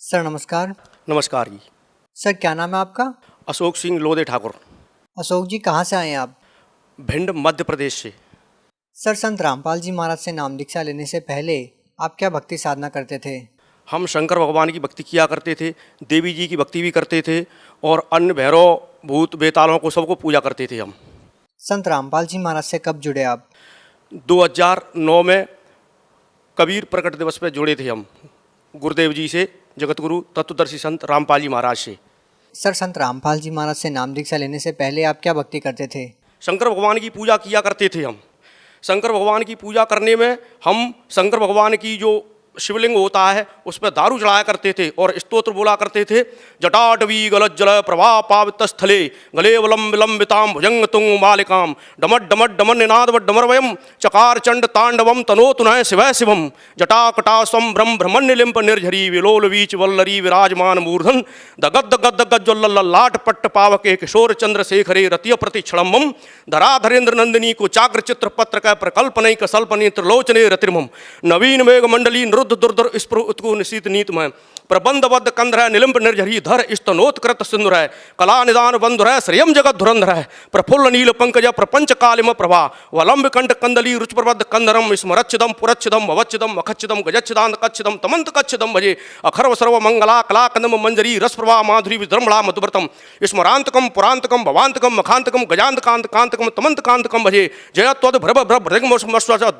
Sir नमस्कार। नमस्कार जी। Sir क्या नाम है आपका? अशोक सिंह लोधे ठाकुर। अशोक जी कहाँ से आए हैं आप? भिंड मध्य प्रदेश से। सर संत रामपाल जी महाराज से नाम दीक्षा लेने से पहले आप क्या भक्ति साधना करते थे? हम शंकर भगवान की भक्ति किया करते थे, देवी जी की भक्ति भी करते थे और अन्य भैरव भूत बेतालों को सबको पूजा करते थे हम। संत रामपाल जी महाराज से कब जुड़े आप? 2009 में कबीर प्रकट दिवस पे जुड़े थे हम गुरुदेव जी से, जगतगुरु तत्वदर्शी संत रामपाल जी महाराज से। सर संत रामपाल जी महाराज से नाम दीक्षा लेने से पहले आप क्या भक्ति करते थे? शंकर भगवान की पूजा किया करते थे हम। शंकर भगवान की पूजा करने में हम शंकर भगवान की जो शिवलिंग होता है उस पर दारू चढ़ाया करते थे और स्तोत्र बोला करते थे। जटाटवी गलत जल प्रभा पावित स्थले गले वलम विलंबिताम भुजंग तुंग मालिकाम डमट डमट डमन निनाद डमरवयम चकार चंड तांडवम तनोतुनय शिवय शिवम जटाकटा स्वम ब्रह्म ब्रह्मण्य लिंप निर्झरी विलोल वीच वल्लरी विराजमान मूर्धन दगद गद गज्जल लाट पट्ट पावके किशोर चंद्रशेखरे रतिय प्रतिक्षणम धराधरेन्द्र नंदिनी को चाग्र चित्र पत्र का प्रकल्पनय कल्पने त्रिलोचने रतिर्मम नवीन मेघ मंडली रुद्र दुर्धर स्पुर उत्कु निशीत नीतमय प्रबंधबद्ध कंधर निलिंब निर्झरी धर स्तनोत्कृत सिंधुर है कला निदान बंधुर है श्रियम जगत धुरंधर है प्रफुल्ल नील पंकज प्रपंच कालिम प्रभा वलंब कंठ कंदली रुच प्रबद्ध कंधरम स्मरच्छिदम पुरच्छिदम भवच्छिदम मखच्छिदम गजच्छिदान कच्छिदम तमंत कच्छिदम भजे अखर्व सर्व मंगला कला कंदम मंजरी रस प्रभा माधुरी विद्रमणा मधुव्रतम स्मरांतकम पुरांतकम भवांतकम मखांतकम गजांत कांत कांतकम तमंत कांतकम भजे जयत्वद भ्रभ भ्रभ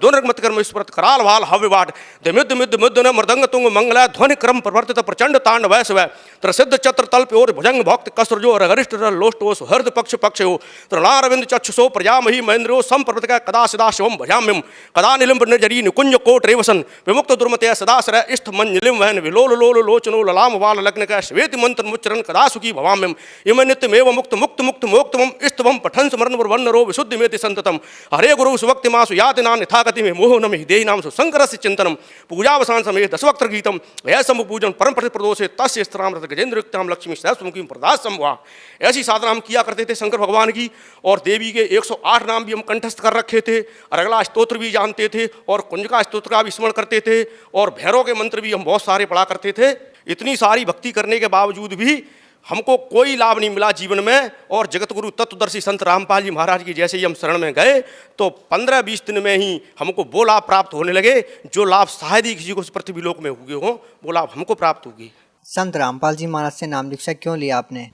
दुर्गमत कर्म स्मृत कराल वाल हव्यवाट दिमिद मिद मुद्दन मृदंग तुंग मंगला ध्वनि क्रम प्रवर्तित प्रचंड तांड वैश्व त्रसिद्ध चत्र तल्प और भुजंग भक्त कसरजो रगरिष्ठ लोष्टो सुहृद पक्ष पक्ष हो तृणारविंद चक्षुषो प्रजामही महेंद्रो संप्रवृत कदा सदा शिवम भजाम्यम कदा निलिंब निर्जरी निकुंज कोट रेवसन विमुक्त दुर्मते सदाश्रय इष्ट मंजलिम वहन विलोल लोल लोचनो ललाम वाल लग्न का श्वेत मंत्र मुच्चरण कदा सुखी भवाम्यम इम नित्यमेव मुक्त मुक्त मुक्त मोक्तमम इष्टवम पठन स्मरण वर्णरो विशुद्धि मेति संततम हरे गुरु सुभक्ति मासु याति नाम यथागति में मोह नमि देहि नाम सुशंकरस्य चिंतनम पूजावसान समय दशवक्त्र गीतम वह समूह पूजन परम प्रदोषे तस्य स्त्राम रथ गजेंद्र युक्ताम लक्ष्मी सहस्रमुखी प्रदास संभवा। ऐसी साधना हम किया करते थे शंकर भगवान की और देवी के 108 नाम भी हम कंठस्थ कर रखे थे और अगला स्तोत्र भी जानते थे और कुंजका स्तोत्र का भी स्मरण करते थे और भैरव के मंत्र भी हम बहुत सारे पढ़ा करते थे। इतनी सारी भक्ति करने के बावजूद भी हमको कोई लाभ नहीं मिला जीवन में और जगतगुरु तत्वदर्शी संत रामपाल जी महाराज की जैसे ही हम शरण में गए तो 15-20 दिन में ही हमको वो लाभ प्राप्त होने लगे जो लाभ शायद ही किसी को पृथ्वी लोक में हुए हों, वो लाभ हमको प्राप्त होगी। संत रामपाल जी महाराज से नाम दीक्षा क्यों लिया आपने?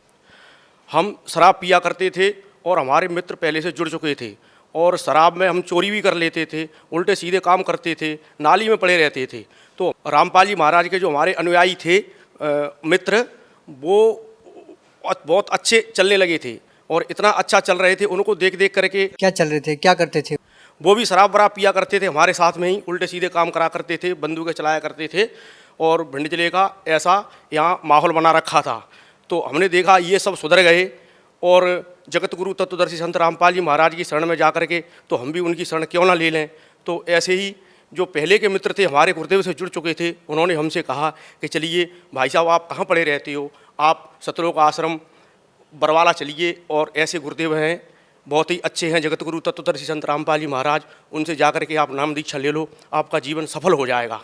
हम शराब पिया करते थे और हमारे मित्र पहले से जुड़ चुके थे और शराब में हम चोरी भी कर लेते थे, उल्टे सीधे काम करते थे, नाली में पड़े रहते थे। तो रामपाल जी महाराज के जो हमारे अनुयायी थे मित्र, वो बहुत अच्छे चलने लगे थे और इतना अच्छा चल रहे थे, उनको देख देख करके। क्या चल रहे थे, क्या करते थे? वो भी शराब वराब पिया करते थे, हमारे साथ में ही उल्टे सीधे काम करा करते थे, बंदूकें चलाया करते थे और भिंड जिले का ऐसा यहाँ माहौल बना रखा था। तो हमने देखा ये सब सुधर गए और जगतगुरु तत्वदर्शी संत रामपाल जी महाराज की शरण में जा करके तो हम भी उनकी शरण क्यों ना ले लें। तो ऐसे ही जो पहले के मित्र थे हमारे गुरुदेव से जुड़ चुके थे, उन्होंने हमसे कहा कि चलिए भाई साहब आप कहाँ पड़े रहते हो, आप सतलोक आश्रम बरवाला चलिए और ऐसे गुरुदेव हैं बहुत ही अच्छे हैं जगतगुरु तत्वदर्शी संत रामपाल जी महाराज, उनसे जाकर के आप नाम दीक्षा ले लो, आपका जीवन सफल हो जाएगा।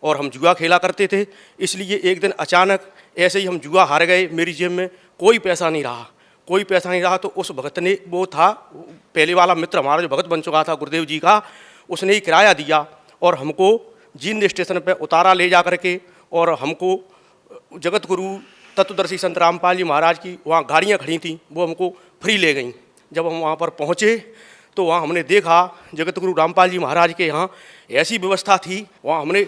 और हम जुआ खेला करते थे, इसलिए एक दिन अचानक ऐसे ही हम जुआ हार गए, मेरी जेब में कोई पैसा नहीं रहा। तो उस भगत ने, वो था पहले वाला मित्र हमारा जो भगत बन चुका था गुरुदेव जी का, उसने ही किराया दिया और हमको जींद स्टेशन पर उतारा ले जा करके और हमको जगतगुरु तत्वदर्शी संत रामपाल जी महाराज की वहाँ गाड़ियाँ खड़ी थीं, वो हमको फ्री ले गईं। जब हम वहाँ पर पहुँचे तो वहाँ हमने देखा जगतगुरु रामपाल जी महाराज के यहाँ ऐसी व्यवस्था थी, वहाँ हमने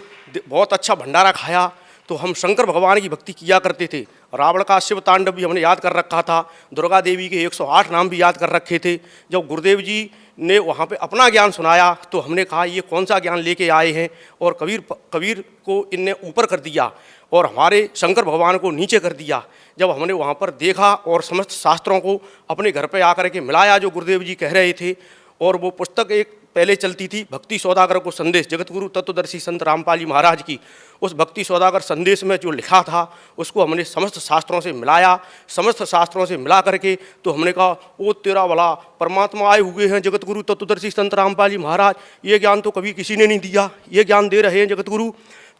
बहुत अच्छा भंडारा खाया। तो हम शंकर भगवान की भक्ति किया करते थे। रावण का शिव तांडव भी हमने याद कर रखा था, दुर्गा देवी के 108 नाम भी याद कर रखे थे। जब गुरुदेव जी ने वहाँ पे अपना ज्ञान सुनाया तो हमने कहा ये कौन सा ज्ञान लेके आए हैं, और कबीर को इनने ऊपर कर दिया और हमारे शंकर भगवान को नीचे कर दिया। जब हमने वहाँ पर देखा और समस्त शास्त्रों को अपने घर पे आकर के मिलाया जो गुरुदेव जी कह रहे थे, और वो पुस्तक एक पहले चलती थी भक्ति सौदागर को संदेश, जगतगुरु तत्वदर्शी संत रामपाल जी महाराज की, उस भक्ति सौदागर संदेश में जो लिखा था उसको हमने समस्त शास्त्रों से मिलाया। समस्त शास्त्रों से मिला करके तो हमने कहा ओ तेरा भला परमात्मा आए हुए हैं जगतगुरु तत्वदर्शी संत रामपाल जी महाराज, ये ज्ञान तो कभी किसी ने नहीं दिया, ये ज्ञान दे रहे हैं जगतगुरु।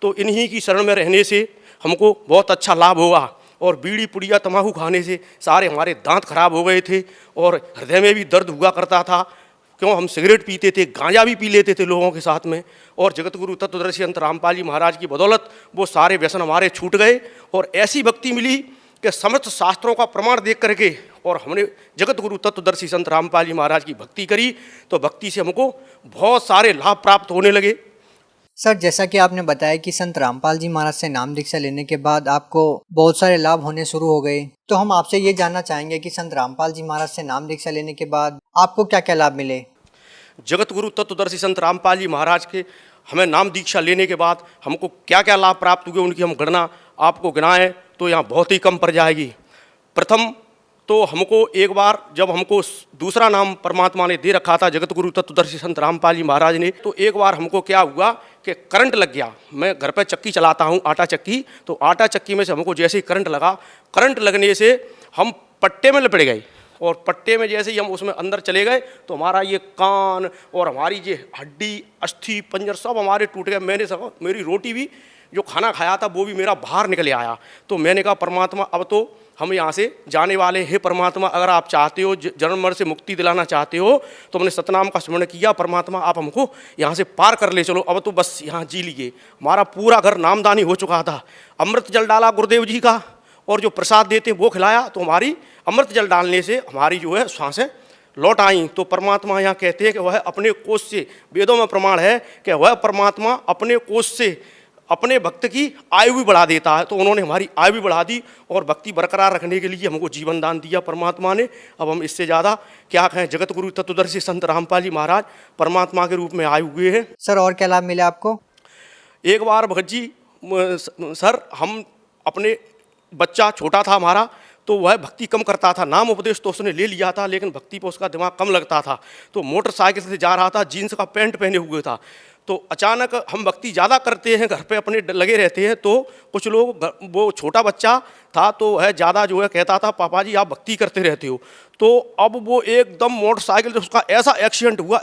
तो इन्हीं की शरण में रहने से हमको बहुत अच्छा लाभ हुआ। और बीड़ी पुड़िया तम्बाकू खाने से सारे हमारे दांत खराब हो गए थे और हृदय में भी दर्द हुआ करता था, क्यों हम सिगरेट पीते थे, गांजा भी पी लेते थे लोगों के साथ में। और जगत गुरु तत्वदर्शी संत रामपाल जी महाराज की बदौलत वो सारे व्यसन हमारे छूट गए और ऐसी भक्ति मिली कि समस्त शास्त्रों का प्रमाण देख करके और हमने जगत गुरु तत्वदर्शी संत रामपाल जी महाराज की भक्ति करी तो भक्ति से हमको बहुत सारे लाभ प्राप्त होने लगे। सर, जैसा कि आपने बताया कि संत रामपाल जी महाराज से नाम दीक्षा लेने के बाद आपको बहुत सारे लाभ होने शुरू हो गए, तो हम आपसे ये जानना चाहेंगे कि संत रामपाल जी महाराज से नाम दीक्षा लेने के बाद आपको क्या क्या लाभ मिले। जगत गुरु तत्वदर्शी संत रामपाल जी महाराज के हमें नाम दीक्षा लेने के बाद हमको क्या क्या लाभ प्राप्त हुए, उनकी हम गणना आपको गिनाएं तो यहाँ बहुत ही कम पड़ जाएगी। प्रथम तो हमको एक बार जब हमको दूसरा नाम परमात्मा ने दे रखा था जगत गुरु तत्वदर्शी संत रामपाल जी महाराज ने, तो एक बार हमको क्या हुआ कि करंट लग गया। मैं घर पे चक्की चलाता हूँ, आटा चक्की, तो आटा चक्की में से हमको जैसे ही करंट लगा, करंट लगने से हम पट्टे में लपट गए और पट्टे में जैसे ही हम उसमें अंदर चले गए तो हमारा ये कान और हमारी ये हड्डी अस्थि पंजर सब हमारे टूट गए। मैंने सब मेरी रोटी भी जो खाना खाया था वो भी मेरा बाहर निकल आया। तो मैंने कहा परमात्मा अब तो हम यहाँ से जाने वाले हैं, परमात्मा अगर आप चाहते हो जन्म मरण से मुक्ति दिलाना चाहते हो तो हमने सतनाम का स्मरण किया, परमात्मा आप हमको यहाँ से पार कर ले चलो, अब तो बस यहाँ जी लिए। हमारा पूरा घर नामदानी हो चुका था, अमृत जल डाला गुरुदेव जी का और जो प्रसाद देते वो खिलाया, तो हमारी अमृत जल डालने से हमारी जो है सांसें लौट आई। तो परमात्मा यहाँ कहते हैं कि वह अपने कोष से, वेदों में प्रमाण है कि वह परमात्मा अपने कोष से अपने भक्त की आयु भी बढ़ा देता है। तो उन्होंने हमारी आयु भी बढ़ा दी और भक्ति बरकरार रखने के लिए हमको जीवन दान दिया परमात्मा ने। अब हम इससे ज़्यादा क्या कहें, जगत गुरु तत्वदर्शी संत रामपाल जी महाराज परमात्मा के रूप में आए हुए हैं। सर, और क्या लाभ मिले आपको। एक बार भगत जी सर, हम अपने बच्चा छोटा था हमारा, तो वह भक्ति कम करता था, नाम उपदेश तो उसने ले लिया था लेकिन भक्ति पर उसका दिमाग कम लगता था। तो मोटरसाइकिल से जा रहा था, जीन्स का पैंट पहने हुए था, तो अचानक हम भक्ति ज़्यादा करते हैं, घर पे अपने लगे रहते हैं, तो कुछ लोग, वो छोटा बच्चा था तो वह ज़्यादा जो है कहता था पापा जी आप भक्ति करते रहते हो। तो अब वो एकदम मोटरसाइकिल से उसका ऐसा एक्सीडेंट हुआ,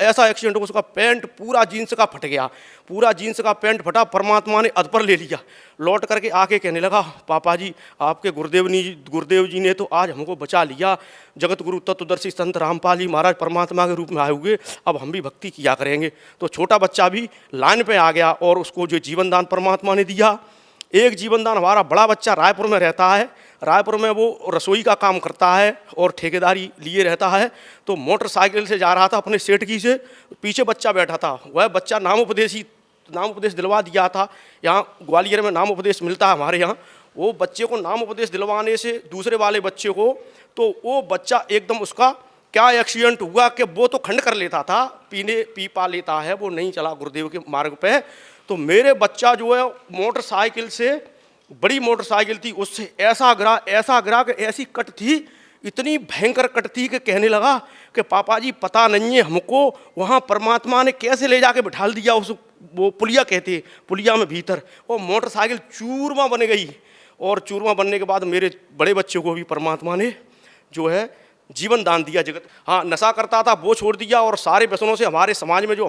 उसका पैंट पूरा जीन्स का फट गया, पूरा जीन्स का पैंट फटा। परमात्मा ने अध पर ले लिया, लौट करके आके कहने लगा पापा जी आपके गुरुदेव जी ने तो आज हमको बचा लिया, जगत गुरु तत्वदर्शी संत रामपाल जी महाराज परमात्मा के रूप में आए हुए, अब हम भी भक्ति किया करेंगे। तो छोटा बच्चा भी लाइन पे आ गया और उसको जो जीवन दान परमात्मा ने दिया। एक जीवन दान हमारा बड़ा बच्चा रायपुर में रहता है, रायपुर में वो रसोई का काम करता है और ठेकेदारी लिए रहता है। तो मोटरसाइकिल से जा रहा था अपने सेठ की से, पीछे बच्चा बैठा था, वह बच्चा नाम उपदेश दिलवा दिया था। यहाँ ग्वालियर में नाम उपदेश मिलता है हमारे यहाँ, वो बच्चे को नाम उपदेश दिलवाने से दूसरे वाले बच्चे को, तो वो बच्चा एकदम उसका क्या एक्सीडेंट हुआ कि वो तो खंड कर लेता था, पी पा लेता है, वो नहीं चला गुरुदेव के मार्ग पे। तो मेरे बच्चा जो है मोटरसाइकिल से, बड़ी मोटरसाइकिल थी, उससे ऐसा गिरा कि ऐसी कट थी, इतनी भयंकर कट थी कि कहने लगा कि पापा जी पता नहीं है हमको वहाँ परमात्मा ने कैसे ले जाके बिठा दिया उस, वो पुलिया कहते, पुलिया में भीतर वो मोटरसाइकिल चूरमा बन गई। और चूरमा बनने के बाद मेरे बड़े बच्चे को भी परमात्मा ने जो है जीवन दान दिया। जगत, हाँ, नशा करता था वो छोड़ दिया और सारे व्यसनों से हमारे समाज में जो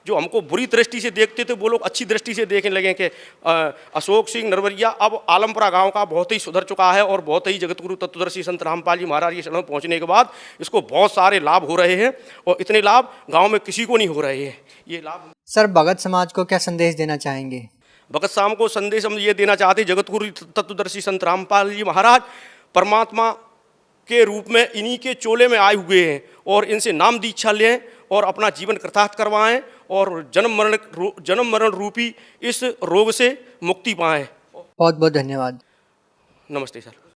हमको बुरी दृष्टि से देखते थे वो लोग अच्छी दृष्टि से देखने लगे कि अशोक सिंह नरवरिया अब आलमपुरा गांव का बहुत ही सुधर चुका है और बहुत ही जगत गुरु तत्वदर्शी संत रामपाल जी महाराज के शरण पहुंचने के बाद इसको बहुत सारे लाभ हो रहे हैं और इतने लाभ गाँव में किसी को नहीं हो रहे हैं। ये लाभ सर, भगत समाज को क्या संदेश देना चाहेंगे। भगत साम को संदेश हम ये देना चाहते हैं, जगत गुरु तत्वदर्शी संत रामपाल जी महाराज परमात्मा के रूप में इन्हीं के चोले में आए हुए हैं और इनसे नाम दीक्षा लें और अपना जीवन कृतार्थ करवाएं और जन्म मरण रूपी इस रोग से मुक्ति पाएं। बहुत बहुत धन्यवाद। नमस्ते सर।